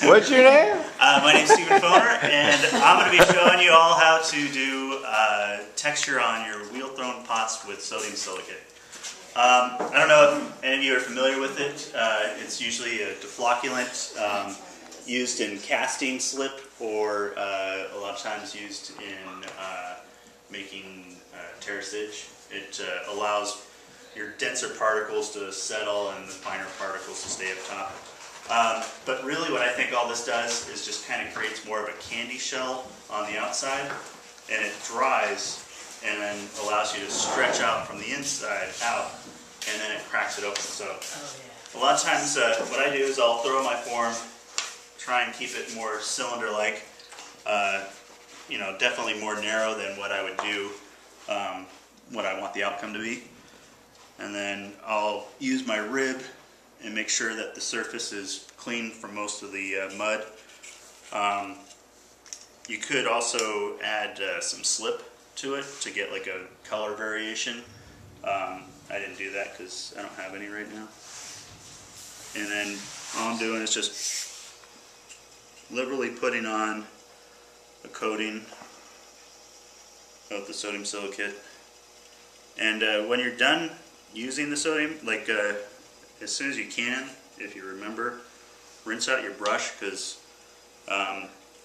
What's your name? My name's Stephen Foehner, and I'm going to be showing you all how to do texture on your wheel-thrown pots with sodium silicate. I don't know if any of you are familiar with it. It's usually a deflocculant used in casting slip, or a lot of times used in making terracage. It allows your denser particles to settle and the finer particles to stay up top. But really what I think all this does is just kind of creates more of a candy shell on the outside, and it dries and then allows you to stretch out from the inside out, and then it cracks it open. So a lot of times what I do is I'll throw my form, try and keep it more cylinder-like, you know, definitely more narrow than what I would do, what I want the outcome to be. And then I'll use my rib and make sure that the surface is clean from most of the mud. You could also add some slip to it to get like a color variation. I didn't do that because I don't have any right now. And then all I'm doing is just liberally putting on a coating of the sodium silicate. And when you're done using the sodium, like as soon as you can, if you remember, rinse out your brush, because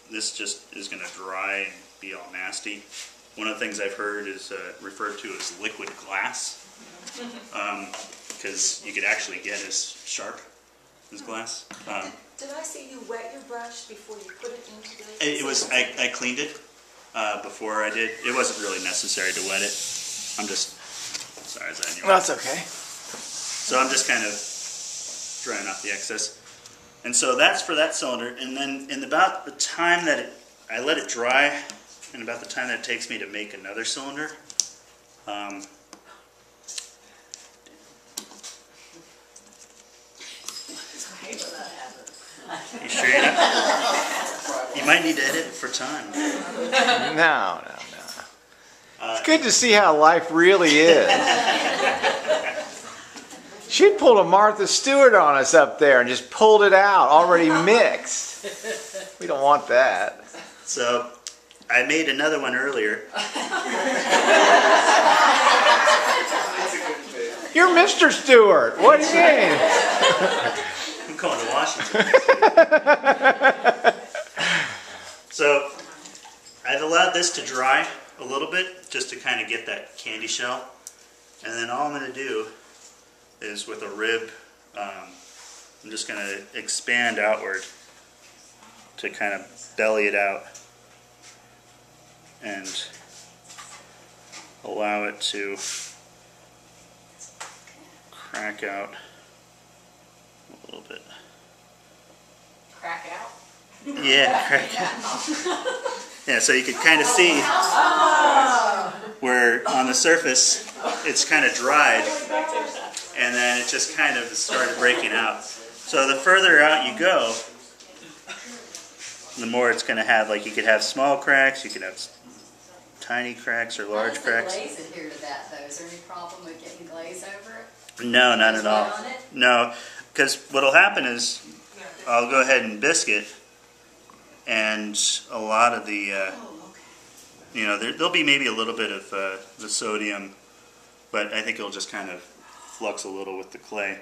this just is going to dry and be all nasty. One of the things I've heard is referred to as liquid glass, because you could actually get as sharp as glass. Did I see you wet your brush before you put it into the... It was, I cleaned it before I did. It wasn't really necessary to wet it. I'm just, sorry, is that in your way? That's okay. So I'm just kind of drying off the excess. And so that's for that cylinder. And then in about the time that I let it dry, and about the time that it takes me to make another cylinder, you sure you're not? You might need to edit for time. No. It's good to see how life really is. She pulled a Martha Stewart on us up there and just pulled it out, already mixed. We don't want that. So I made another one earlier. You're Mr. Stewart. What do you mean? I'm going to Washington. So I've allowed this to dry a little bit just to kind of get that candy shell. And then all I'm going to do is with a rib, I'm just going to expand outward to kind of belly it out and allow it to crack out a little bit. Crack out? Yeah, crack out. Yeah, so you can kind of see where on the surface it's kind of dried, and then it just kind of started breaking out. So the further out you go, the more it's going to have, like you could have small cracks, you could have tiny cracks or large cracks. How does the glaze adhere to that though? Is there any problem with getting glaze over it? No, not at all. No, because what will happen is I'll go ahead and biscuit, and a lot of the, you know, there'll be maybe a little bit of the sodium, but I think it'll just kind of flux a little with the clay.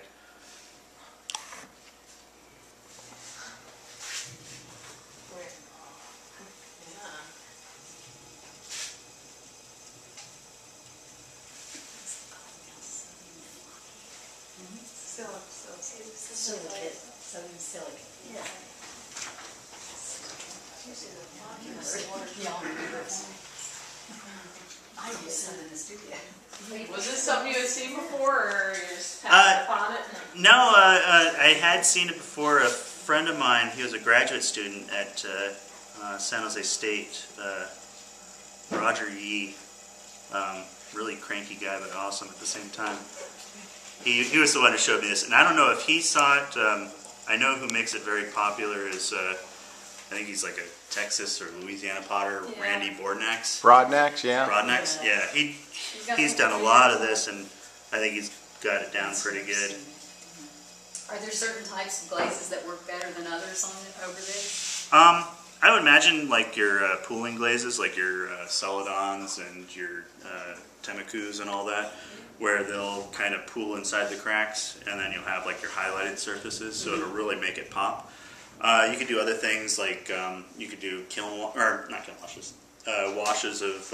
Silicate. Sodium silicate. Yeah. I used it in the studio. Was this something you had seen before, or you just happened upon it? No, I had seen it before. A friend of mine, he was a graduate student at San Jose State, Roger Yee, really cranky guy but awesome at the same time. He was the one who showed me this, and I don't know if he saw it. I know who makes it very popular is, I think he's like a Texas or Louisiana potter, yeah. Randy Brodnax. Brodnax, yeah. Brodnax, yeah. He's done a lot of this, and I think he's got it down pretty good. Are there certain types of glazes that work better than others over there? I would imagine like your pooling glazes, like your celadons and your temakus and all that, where they'll kind of pool inside the cracks, and then you'll have like your highlighted surfaces, so it'll really make it pop. You could do other things like you could do not kiln washes, washes of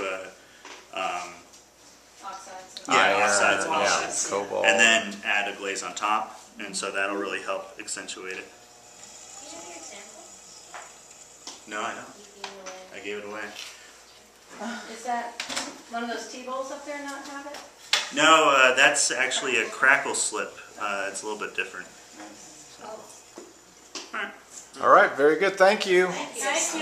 Oxides. oxides and all yeah, that, cobalt. and then add a glaze on top, and so that'll really help accentuate it. You have your example? No, I don't. You gave it away. I gave it away. Is that one of those T-bowls up there not have it? No, that's actually a crackle slip. It's a little bit different. All right, very good. Thank you. Thank you. Thank you.